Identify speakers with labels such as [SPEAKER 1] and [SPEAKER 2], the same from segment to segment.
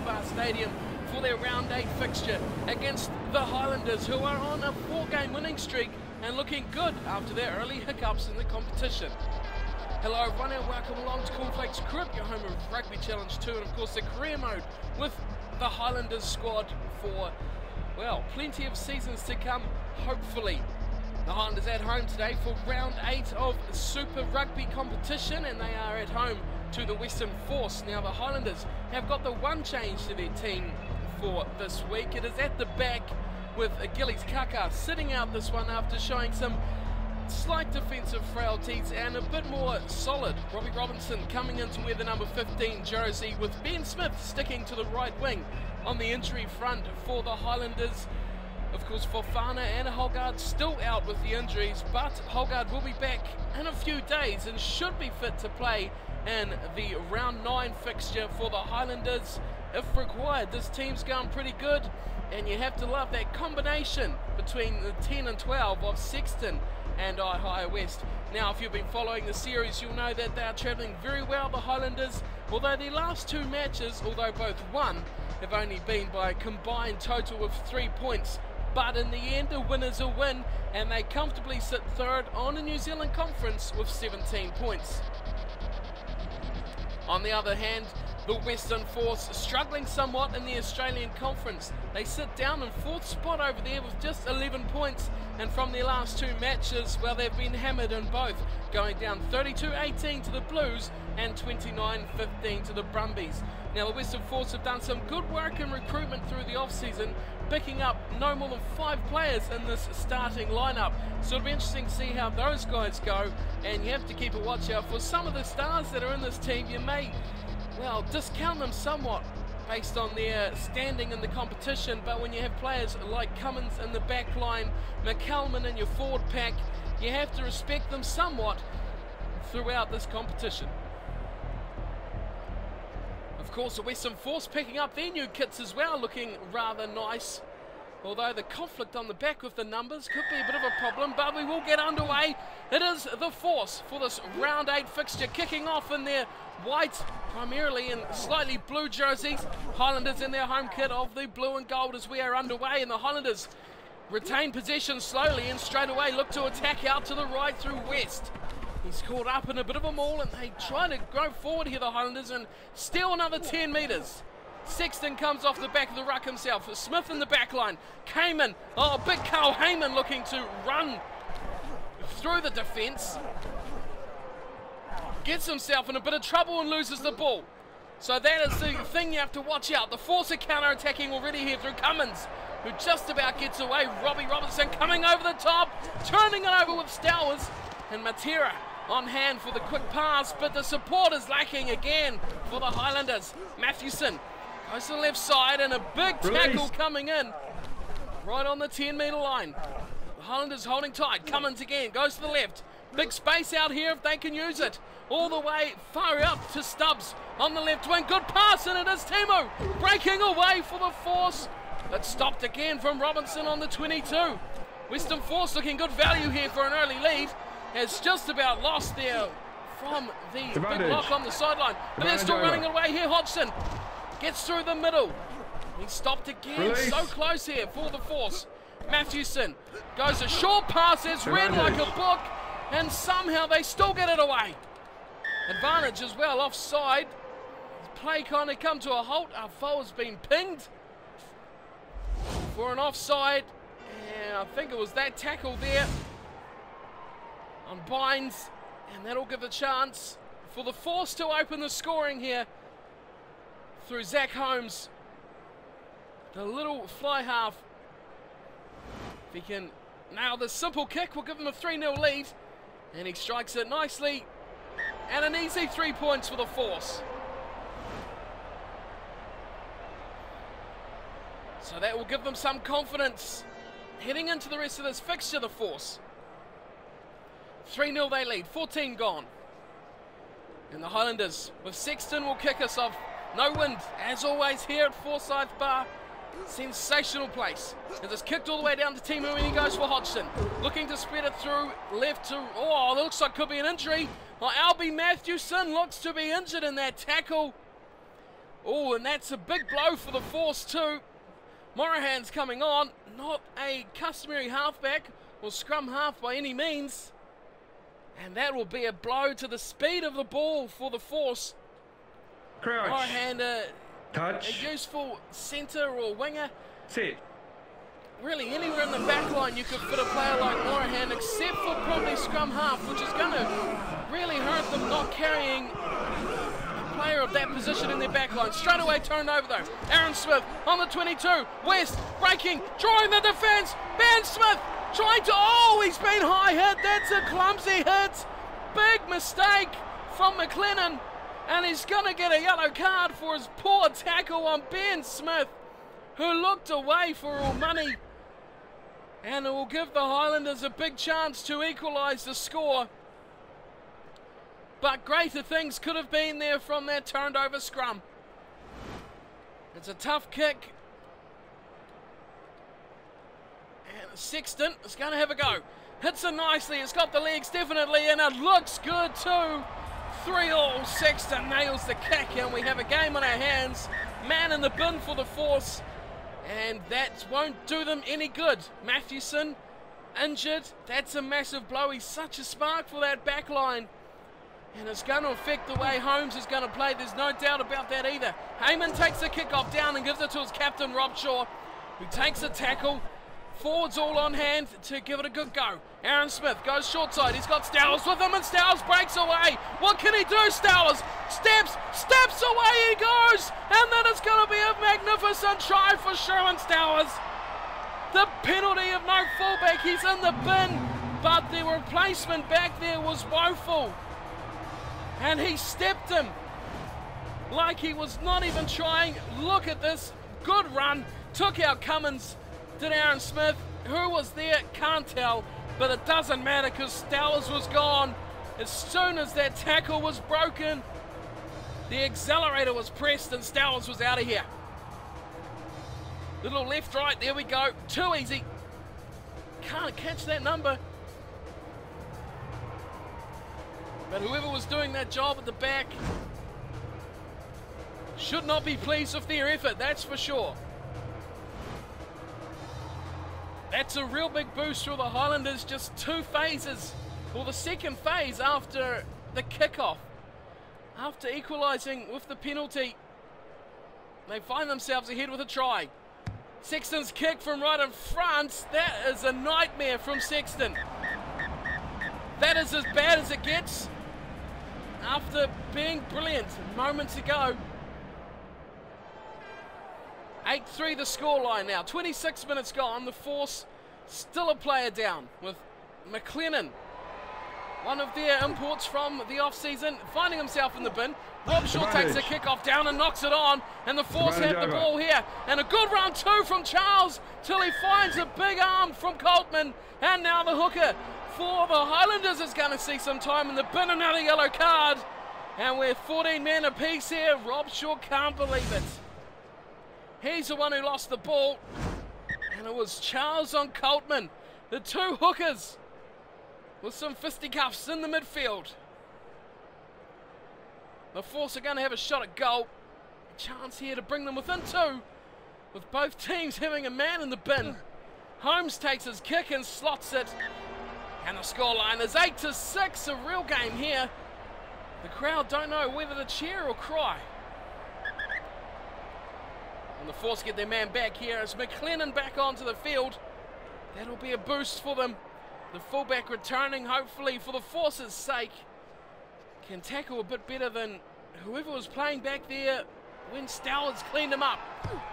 [SPEAKER 1] Bar Stadium for their round 8 fixture against the Highlanders, who are on a 4-game winning streak and looking good after their early hiccups in the competition. Hello everyone and welcome along to Cornflakes Crib, your home of Rugby Challenge 2 and of course the career mode with the Highlanders squad for, well, plenty of seasons to come, hopefully. The Highlanders at home today for round 8 of Super Rugby competition, and they are at home to the Western Force. Now the Highlanders have got the one change to their team for this week. It is at the back with Gillies Kaka sitting out this one after showing some slight defensive frailties and a bit more solid. Robbie Robinson coming in to wear the number 15 jersey, with Ben Smith sticking to the right wing on the injury front for the Highlanders. Of course, Fofana and Holgard still out with the injuries, but Holgard will be back in a few days and should be fit to play in the round 9 fixture for the Highlanders if required. This team's going pretty good, and you have to love that combination between the 10 and 12 of Sexton and Higher West. Now, if you've been following the series, you'll know that they are travelling very well, the Highlanders, although their last 2 matches, although both won, have only been by a combined total of 3 points. But in the end, a win is a win, and they comfortably sit third on the New Zealand Conference with 17 points. On the other hand, the Western Force struggling somewhat in the Australian Conference. They sit down in 4th spot over there with just 11 points, and from their last 2 matches, well, they've been hammered in both, going down 32-18 to the Blues and 29-15 to the Brumbies. Now, the Western Force have done some good work in recruitment through the off-season, picking up no more than 5 players in this starting lineup. So it'll be interesting to see how those guys go, and you have to keep a watch out for some of the stars that are in this team. You may, well, discount them somewhat based on their standing in the competition, but when you have players like Cummins in the back line, McCalman in your forward pack, you have to respect them somewhat throughout this competition. Of course, the Western Force picking up their new kits as well, looking rather nice. Although the conflict on the back with the numbers could be a bit of a problem, but we will get underway. It is the Force for this round 8 fixture, kicking off in their white, primarily in slightly blue jerseys. Highlanders in their home kit of the blue and gold as we are underway, and the Highlanders retain possession slowly and straight away look to attack out to the right through West. He's caught up in a bit of a maul, and they try to go forward here, the Highlanders, and steal another 10 metres. Sexton comes off the back of the ruck himself. Smith in the back line. Cayman, oh, big Carl Heyman looking to run through the defence. Gets himself in a bit of trouble and loses the ball. So that is the thing you have to watch out. The Force are counter-attacking already here through Cummins, who just about gets away. Robbie Robinson coming over the top, turning it over with Stowers, and Matera on hand for the quick pass, but the support is lacking again for the Highlanders. Matthewson goes to the left side, and a big tackle coming in right on the 10-metre line. The Highlanders holding tight. Cummins again goes to the left. Big space out here if they can use it. All the way far out to Stubbs on the left wing. Good pass, and it is Temu breaking away for the Force. But stopped again from Robinson on the 22. Western Force looking good value here for an early lead. Has just about lost there from the big block on the sideline. But they're still running away here. Hodgson gets through the middle. He stopped again. So close here for the Force. Matthewson goes a short pass. It's read like a book, and somehow they still get it away. Advantage as well, offside. The play kind of come to a halt. Our foul has been pinged for an offside, and I think it was that tackle there on Bynes, and that'll give a chance for the Force to open the scoring here through Zach Holmes, the little fly half. If he can nail this simple kick, we'll give him a 3-0 lead, and he strikes it nicely, and an easy 3 points for the Force. So that will give them some confidence heading into the rest of this fixture, the Force. 3-0 they lead, 14 gone. And the Highlanders with Sexton will kick us off. No wind, as always, here at Forsyth Bar. Sensational place. As it's kicked all the way down to Temu, and he goes for Hodgson. Looking to spread it through left to, oh, it looks like could be an injury. Well, Albie Matthewson looks to be injured in that tackle. Oh, and that's a big blow for the force too. Morahan's coming on, not a customary halfback or scrum half by any means. And that will be a blow to the speed of the ball for the force.
[SPEAKER 2] Crouch.
[SPEAKER 1] Morahan,
[SPEAKER 2] Touch.
[SPEAKER 1] a useful centre or winger.
[SPEAKER 2] Set.
[SPEAKER 1] Really, anywhere in the back line you could fit a player like Morahan, except for probably scrum half, which is going to really hurt them not carrying a player of that position in their back line. Straight away turned over though. Aaron Smith on the 22. West breaking, drawing the defence. Ben Smith trying to, oh, he's been high hit. That's a clumsy hit. Big mistake from McLennan. And he's going to get a yellow card for his poor tackle on Ben Smith, who looked away for all money. And it will give the Highlanders a big chance to equalise the score. But greater things could have been there from that turned over scrum. It's a tough kick. And Sexton is going to have a go. Hits it nicely, it's got the legs definitely, and it looks good too. 3-all, Sexton nails the kick, and we have a game on our hands. Man in the bin for the force. And that won't do them any good. Mathewson injured. That's a massive blow. He's such a spark for that back line. And it's going to affect the way Holmes is going to play. There's no doubt about that either. Heyman takes the kick-off down and gives it to his captain, Rob Shaw, who takes a tackle. Forwards all on hand to give it a good go. Aaron Smith goes short side. He's got Stowers with him, and Stowers breaks away. What can he do, Stowers? Steps away he goes. And then it's going to be a magnificent try for Sherman Stowers. The penalty of no fullback. He's in the bin, but the replacement back there was woeful. And he stepped him like he was not even trying. Look at this. Good run. Took out Cummins. Did Aaron Smith. Who was there? Can't tell. But it doesn't matter because Stowers was gone. As soon as that tackle was broken, the accelerator was pressed and Stowers was out of here. Little left, right. There we go. Too easy. Can't catch that number. But whoever was doing that job at the back should not be pleased with their effort, that's for sure. That's a real big boost for the Highlanders, just 2 phases, or the second phase after the kickoff. After equalising with the penalty, they find themselves ahead with a try. Sexton's kick from right in front, that is a nightmare from Sexton. That is as bad as it gets after being brilliant moments ago. 8-3 the scoreline now. 26 minutes gone. The force still a player down with McLennan, one of their imports from the off-season, finding himself in the bin. Rob Shaw takes the kick-off down and knocks it on, and the force have the ball here. And a good round 2 from Charles till he finds a big arm from Coltman. And now the hooker for the Highlanders is going to see some time in the bin. Another yellow card. And we're 14 men apiece here. Rob Shaw can't believe it. He's the one who lost the ball. And it was Charles on Coltman. The 2 hookers with some fisticuffs in the midfield. The force are going to have a shot at goal. A chance here to bring them within 2, with both teams having a man in the bin. Holmes takes his kick and slots it. And the scoreline is 8-6, a real game here. The crowd don't know whether to cheer or cry. And the force get their man back here as McLennan back onto the field. That'll be a boost for them. The fullback returning, hopefully for the force's sake, can tackle a bit better than whoever was playing back there when Stowers cleaned him up.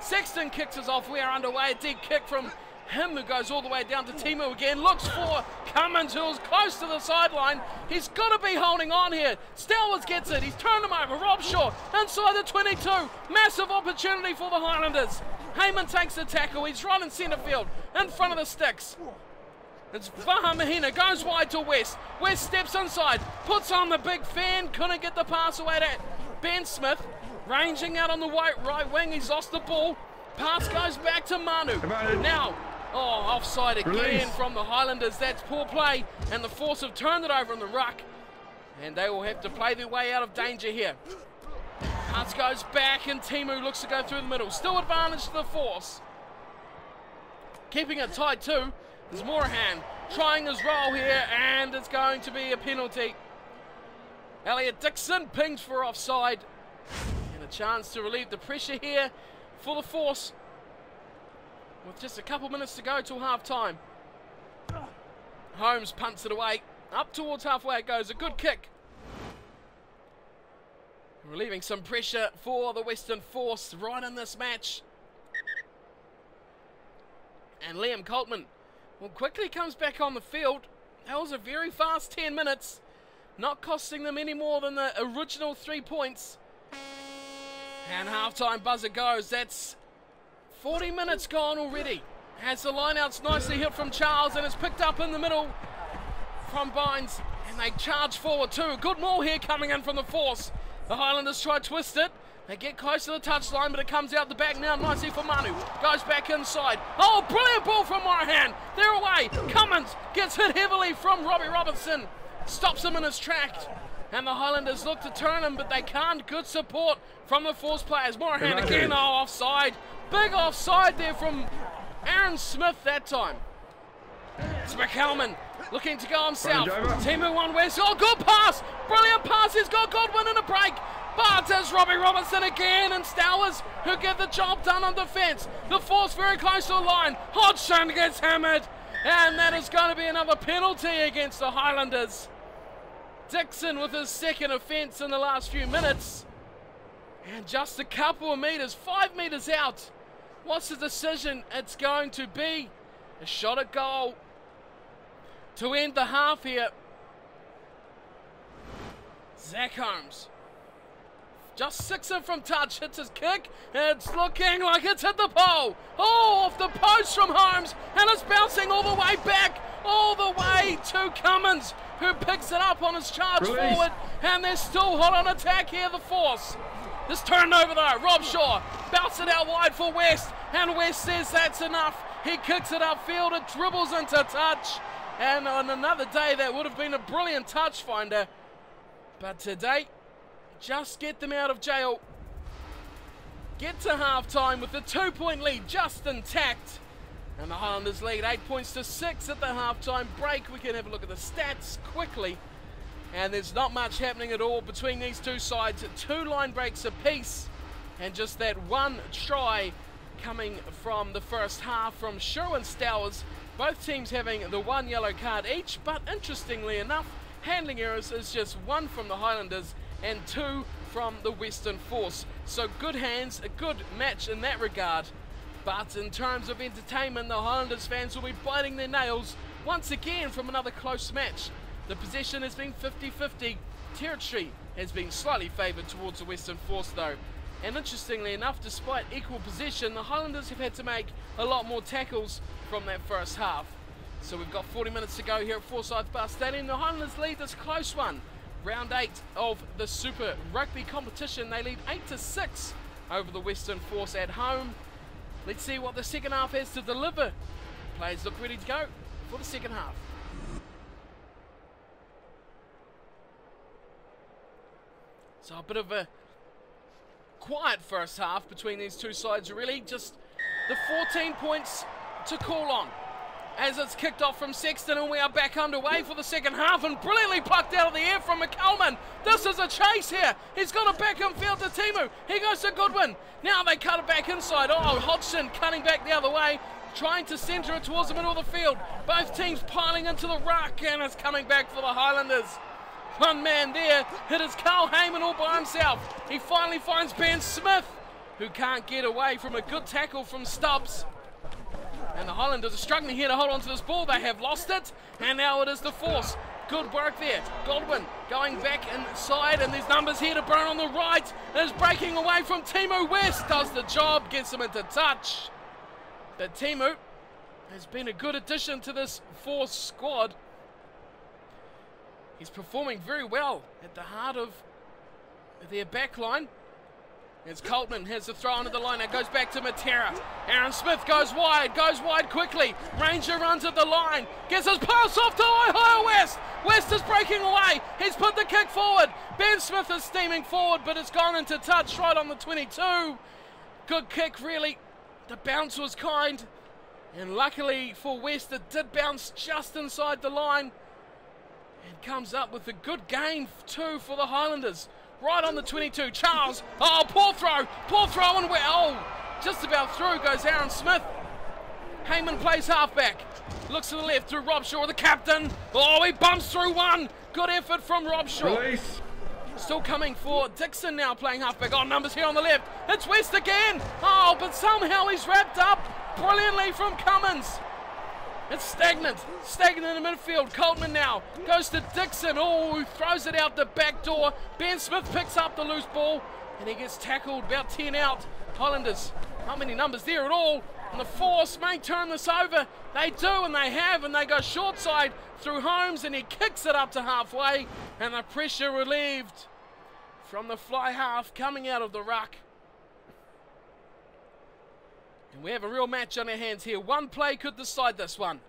[SPEAKER 1] Sexton kicks us off. We are underway. A deep kick from him who goes all the way down to Timo again. Looks for Cummins, who's close to the sideline. He's got to be holding on here. Stowers gets it. He's turned him over. Rob Shaw inside the 22. Massive opportunity for the Highlanders. Heyman takes the tackle. He's right in centre field in front of the sticks. It's Vahamahina, goes wide to West. West steps inside, puts on the big fan, couldn't get the pass away to Ben Smith. Ranging out on the right wing, he's lost the ball. Pass goes back to Manu. Now, offside again from the Highlanders. That's poor play, and the force have turned it over in the ruck. And they will have to play their way out of danger here. Touch goes back and Timu looks to go through the middle. Still advantage to the Force. Keeping it tight too. There's Morahan trying his role here, and it's going to be a penalty. Elliot Dixon pings for offside. And a chance to relieve the pressure here for the Force. With just a couple minutes to go till half time. Holmes punts it away. Up towards halfway it goes. A good kick. Relieving some pressure for the Western Force right in this match. And Liam Coltman, well, quickly comes back on the field. That was a very fast 10 minutes. Not costing them any more than the original 3 points. And halftime buzzer goes. That's 40 minutes gone already. Has the lineouts nicely hit from Charles, and it's picked up in the middle from Bynes. And they charge forward too. Good maul here coming in from the Force. The Highlanders try to twist it. They get close to the touchline, but it comes out the back now nicely for Manu. Goes back inside. Oh, brilliant ball from Morahan. They're away. Cummins gets hit heavily from Robbie Robertson. Stops him in his tracks. And the Highlanders look to turn him, but they can't. Good support from the Force players. Morahan again. Oh, offside. Big offside there from Aaron Smith that time. It's McCalman looking to go himself. Timu one west. Oh, good pass. Brilliant pass. He's got Godwin in a break. But it's Robbie Robertson again and Stowers who get the job done on defence. The Force very close to the line. Hodgson gets hammered. And that is going to be another penalty against the Highlanders. Dixon with his second offence in the last few minutes. And just a couple of metres, 5 metres out. What's the decision? It's going to be a shot at goal to end the half here. Zach Holmes. Just 6 in from touch, hits his kick. It's looking like it's hit the pole. Oh, off the post from Holmes, and it's bouncing all the way back, all the way to Cummins, who picks it up on his charge forward, and they're still hot on attack here, the Force. This turnover though, Rob Shaw bounces it out wide for West, and West says that's enough. He kicks it upfield, it dribbles into touch, and on another day that would have been a brilliant touch finder, but today, just get them out of jail. Get to half-time with the 2-point lead just intact. And the Highlanders lead 8 points to 6 at the half-time break. We can have a look at the stats quickly. And there's not much happening at all between these two sides. 2 line breaks apiece. And just that one try coming from the first half from Sherwin Stowers. Both teams having the 1 yellow card each. But interestingly enough, handling errors is just 1 from the Highlanders and 2 from the Western Force. So good hands, a good match in that regard. But in terms of entertainment, the Highlanders fans will be biting their nails once again from another close match. The possession has been 50-50. Territory has been slightly favoured towards the Western Force though. And interestingly enough, despite equal possession, the Highlanders have had to make a lot more tackles from that first half. So we've got 40 minutes to go here at Forsyth Bar Stadium. The Highlanders lead this close one. Round 8 of the Super Rugby competition. They lead 8-6 over the Western Force at home. Let's see what the second half has to deliver. Players look ready to go for the second half. So a bit of a quiet first half between these two sides really. Just the 14 points to call on. As it's kicked off from Sexton, and we are back underway for the second half, and brilliantly plucked out of the air from McCalman. This is a chase here. He's got it back in field to Timu. He goes to Goodwin. Now they cut it back inside. Oh, Hodgson cutting back the other way, trying to centre it towards the middle of the field. Both teams piling into the ruck, and it's coming back for the Highlanders. One man there. It is Carl Heyman all by himself. He finally finds Ben Smith, who can't get away from a good tackle from Stubbs. And the Highlanders are struggling here to hold on to this ball. They have lost it, and now it is the Force. Good work there. Godwin going back inside, and there's numbers here to burn on the right. Is breaking away from Timu. West does the job, gets him into touch. But Timu has been a good addition to this Force squad. He's performing very well at the heart of their backline. As Coltman has the throw into the line, it goes back to Matera. Aaron Smith goes wide quickly. Ranger runs at the line, gets his pass off to Ohio West. West is breaking away, he's put the kick forward. Ben Smith is steaming forward, but it's gone into touch right on the 22. Good kick, really. The bounce was kind, and luckily for West, it did bounce just inside the line. And comes up with a good gain too for the Highlanders. Right on the 22, Charles. Oh, poor throw, and just about through goes Aaron Smith. Heyman plays halfback. Looks to the left through Rob Shaw, the captain. Oh, he bumps through one. Good effort from Rob Shaw.
[SPEAKER 2] Release.
[SPEAKER 1] Still coming for Dixon now playing halfback. Oh, numbers here on the left. It's West again. Oh, but somehow he's wrapped up brilliantly from Cummins. It's stagnant in the midfield. Coltman now goes to Dixon. Oh, throws it out the back door. Ben Smith picks up the loose ball and he gets tackled, about 10 out. Highlanders, not many numbers there at all. And the Force may turn this over. They do, and they have, and they go short side through Holmes, and he kicks it up to halfway, and the pressure relieved from the fly half coming out of the ruck. And we have a real match on our hands here. One play could decide this one.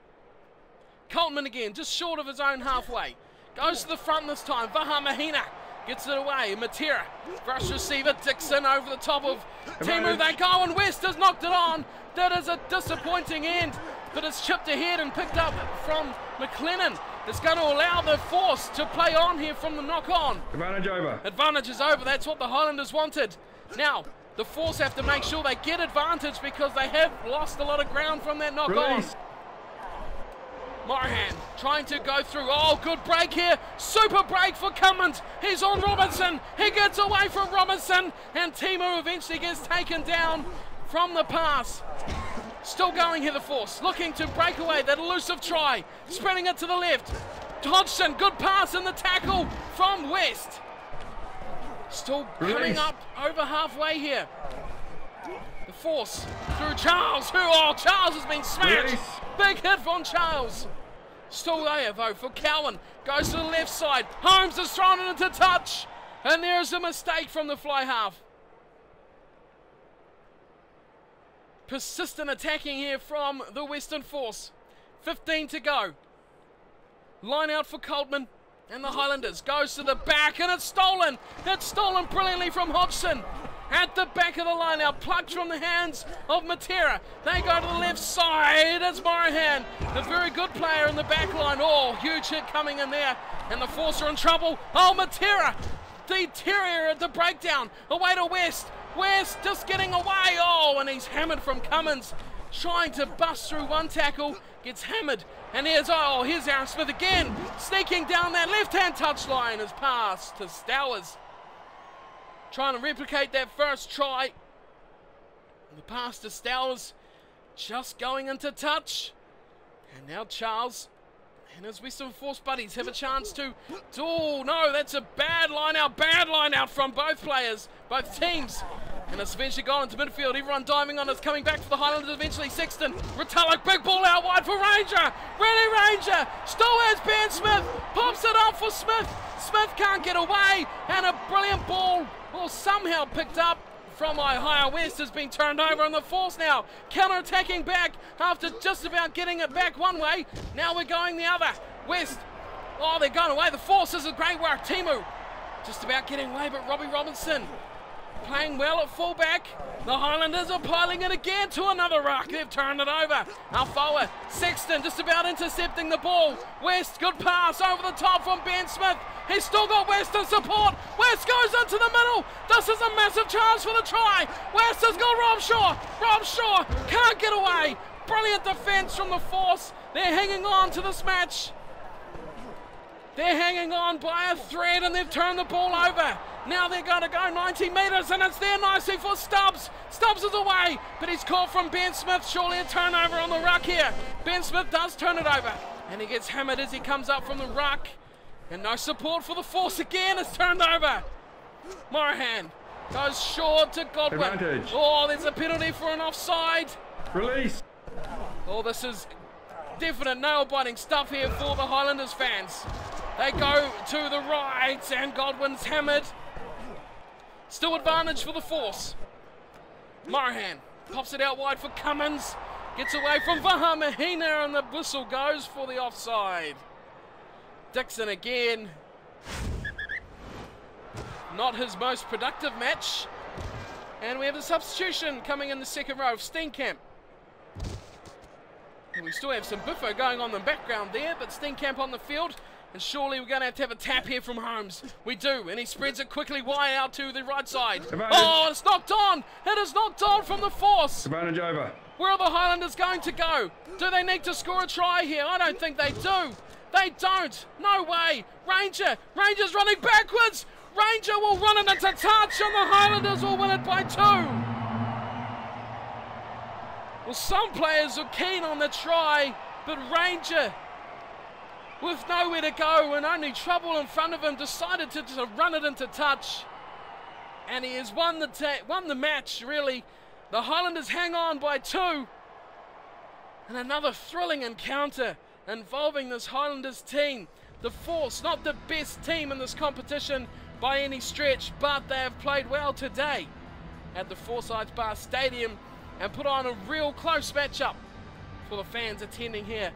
[SPEAKER 1] Coltman again, just short of his own halfway. Goes to the front this time. Vaha Mahina gets it away. Matera, rush receiver. Dixon over the top of Timu. They go, and West has knocked it on. That is a disappointing end, but it's chipped ahead and picked up from McLennan. It's going to allow the Force to play on here from the knock-on.
[SPEAKER 2] Advantage over.
[SPEAKER 1] Advantage is over. That's what the Highlanders wanted. Now, the Force have to make sure they get advantage because they have lost a lot of ground from that knock-on. Morahan trying to go through. Oh, good break here. Super break for Cummins. He's on Robinson. He gets away from Robinson, and Timu eventually gets taken down from the pass. Still going here, the Force, looking to break away that elusive try. Spreading it to the left. Hodgson, good pass in the tackle from West. Still coming up over halfway here. The Force through Charles. Charles has been smashed. Big hit from Charles. Still there though for Cowan. Goes to the left side. Holmes has thrown it into touch. And there's a mistake from the fly half. Persistent attacking here from the Western Force. 15 to go. Line out for Coltman and the Highlanders. Goes to the back and it's stolen. It's stolen brilliantly from Hodgson. At the back of the line now, plucked from the hands of Matera. They go to the left side. It's Morahan, a very good player in the back line. Oh, huge hit coming in there. And the Force are in trouble. Oh, Matera, the terrier at the breakdown. Away to West. West just getting away. Oh, and he's hammered from Cummins. Trying to bust through one tackle. Gets hammered. And here's Aaron Smith again. Sneaking down that left-hand touchline. His pass to Stowers. Trying to replicate that first try. The pass to Stowers. Just going into touch. And now Charles and his Western Force buddies have a chance to... Oh, no, that's a bad line out. Bad line out from both players, both teams. And it's eventually gone into midfield. Everyone diving on. It's coming back for the Highlanders eventually. Sexton, Retallick, big ball out wide for Ranger. Ready Ranger. Still has Ben Smith. Pops it up for Smith. Smith can't get away. And a brilliant ball, well, somehow picked up from Ohio West, has been turned over, and the Force now counter-attacking back after just about getting it back one way. Now we're going the other. West, oh, they're going away. The Force, this is great work. Timu just about getting away, but Robbie Robinson playing well at fullback. The Highlanders are piling it again to another ruck. They've turned it over. Alfoa, Sexton just about intercepting the ball. West, good pass over the top from Ben Smith. He's still got West in support. West goes into the middle. This is a massive chance for the try. West has got Rob Shaw. Rob Shaw can't get away. Brilliant defence from the Force. They're hanging on to this match. They're hanging on by a thread, and they've turned the ball over. Now they're going to go 90 metres, and it's there nicely for Stubbs. Stubbs is away, but he's caught from Ben Smith. Surely a turnover on the ruck here. Ben Smith does turn it over, and he gets hammered as he comes up from the ruck. And no support for the Force again. It's turned over. Morahan goes short to Godwin.
[SPEAKER 2] Advantage.
[SPEAKER 1] Oh, there's a penalty for an offside.
[SPEAKER 2] Release.
[SPEAKER 1] Oh, this is definite nail-biting stuff here for the Highlanders fans. They go to the right, and Godwin's hammered. Still advantage for the Force. Morahan pops it out wide for Cummins. Gets away from Vahamahina and the whistle goes for the offside. Dixon again. Not his most productive match. And we have a substitution coming in the second row of Steenkamp. And we still have some biffo going on in the background there, but Steenkamp on the field. And surely we're going to have a tap here from Holmes. We do, and he spreads it quickly wide out to the right side. Oh, it's knocked on! It is knocked on from the Force!
[SPEAKER 2] Advantage over.
[SPEAKER 1] Where are the Highlanders going to go? Do they need to score a try here? I don't think they do. They don't. No way. Ranger's running backwards. Ranger will run it into touch and the Highlanders will win it by 2. Well, some players are keen on the try, but Ranger, with nowhere to go and only trouble in front of him, decided to just run it into touch. And he has won the match, really. The Highlanders hang on by 2. And another thrilling encounter involving this Highlanders team. The Force, not the best team in this competition by any stretch, but they have played well today at the Forsyth Bar Stadium and put on a real close matchup for the fans attending here.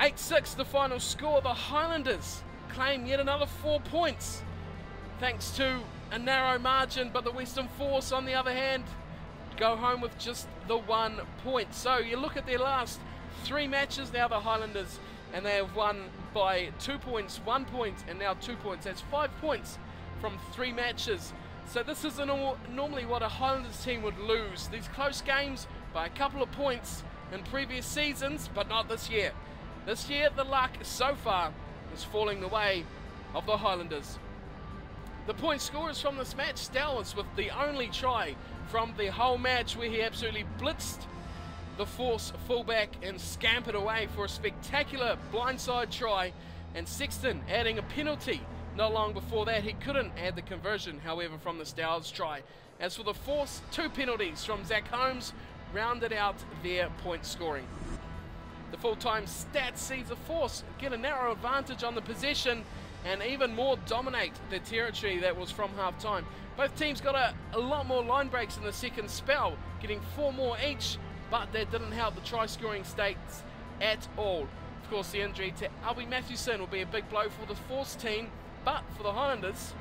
[SPEAKER 1] 8-6 the final score. The Highlanders claim yet another 4 points thanks to a narrow margin, but the Western Force on the other hand go home with just the 1 point. So you look at their last 3 matches now, the Highlanders, and they have won by 2 points, 1 point, and now 2 points. That's 5 points from 3 matches. So this is normally what a Highlanders team would lose. These close games by a couple of points in previous seasons, but not this year. This year, the luck so far is falling the way of the Highlanders. The point scorers from this match, Stowers with the only try from the whole match, where he absolutely blitzed the Force fullback and scampered away for a spectacular blindside try, and Sexton adding a penalty not long before that. He couldn't add the conversion, however, from the Stowers try. As for the Force, 2 penalties from Zach Holmes rounded out their point scoring. The full-time stats sees the Force get a narrow advantage on the possession and even more dominate the territory that was from half-time. Both teams got a lot more line breaks in the second spell, getting 4 more each, but that didn't help the try-scoring stats at all. Of course, the injury to Albie Mathewson will be a big blow for the Force team, but for the Highlanders,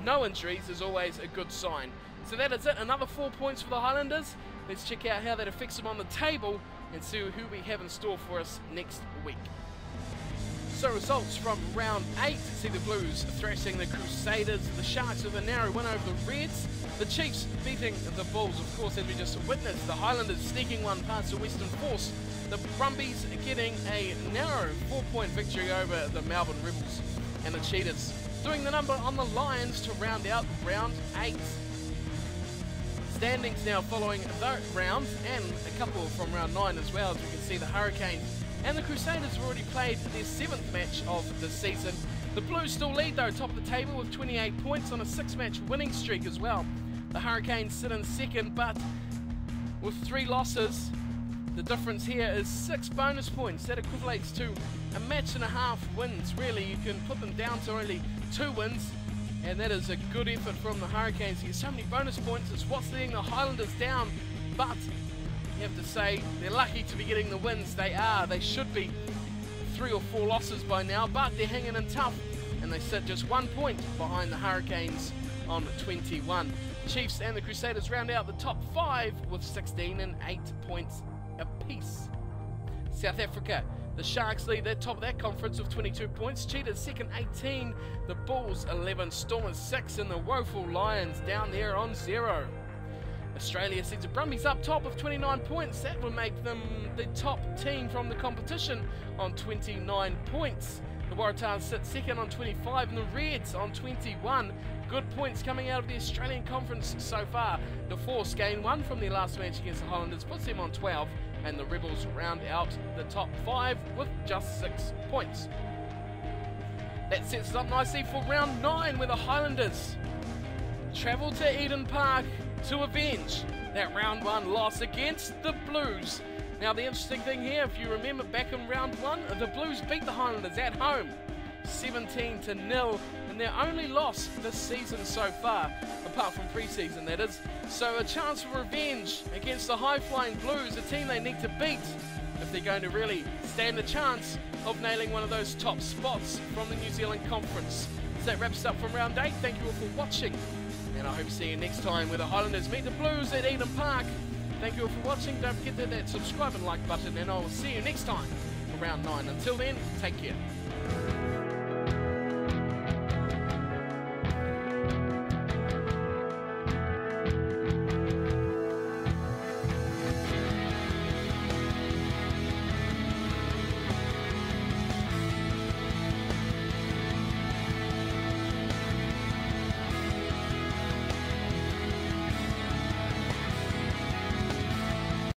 [SPEAKER 1] no injuries is always a good sign. So that is it, another 4 points for the Highlanders. Let's check out how that affects them on the table and see who we have in store for us next week. So results from round 8 see the Blues thrashing the Crusaders, the Sharks with a narrow win over the Reds, the Chiefs beating the Bulls, of course, as we just witnessed, the Highlanders sneaking one past the Western Force, the Brumbies getting a narrow 4-point victory over the Melbourne Rebels, and the Cheetahs doing the number on the Lions to round out round 8. Standings now following that round, and a couple from round 9 as well, as we can see the Hurricanes and the Crusaders have already played their 7th match of the season. The Blues still lead though, top of the table with 28 points on a 6-match winning streak as well. The Hurricanes sit in second, but with 3 losses, the difference here is 6 bonus points. That equates to a match and a half wins. Really, you can put them down to only 2 wins, and that is a good effort from the Hurricanes. You get so many bonus points. It's what's letting the Highlanders down, but you have to say they're lucky to be getting the wins. They are. They should be 3 or 4 losses by now, but they're hanging in tough, and they sit just 1 point behind the Hurricanes on 21. Chiefs and the Crusaders round out the top 5 with 16 and 8 points apiece. South Africa, the Sharks lead their top of that conference with 22 points. Cheetahs second, 18. The Bulls 11, Stormers 6, and the woeful Lions down there on 0. Australia sees the Brumbies up top with 29 points. That will make them the top team from the competition on 29 points. The Waratahs sit second on 25 and the Reds on 21. Good points coming out of the Australian Conference so far. The Force gain 1 from their last match against the Highlanders, puts them on 12, and the Rebels round out the top 5 with just 6 points. That sets us up nicely for round 9, where the Highlanders travel to Eden Park to avenge that round 1 loss against the Blues. Now the interesting thing here, if you remember back in round 1, the Blues beat the Highlanders at home 17-0, and their only loss this season so far, apart from pre-season that is. So a chance for revenge against the high-flying Blues, a team they need to beat if they're going to really stand a chance of nailing one of those top spots from the New Zealand Conference. So that wraps up from round 8. Thank you all for watching, and I hope to see you next time where the Highlanders meet the Blues at Eden Park. Thank you all for watching. Don't forget that subscribe and like button, and I will see you next time for round 9. Until then, take care.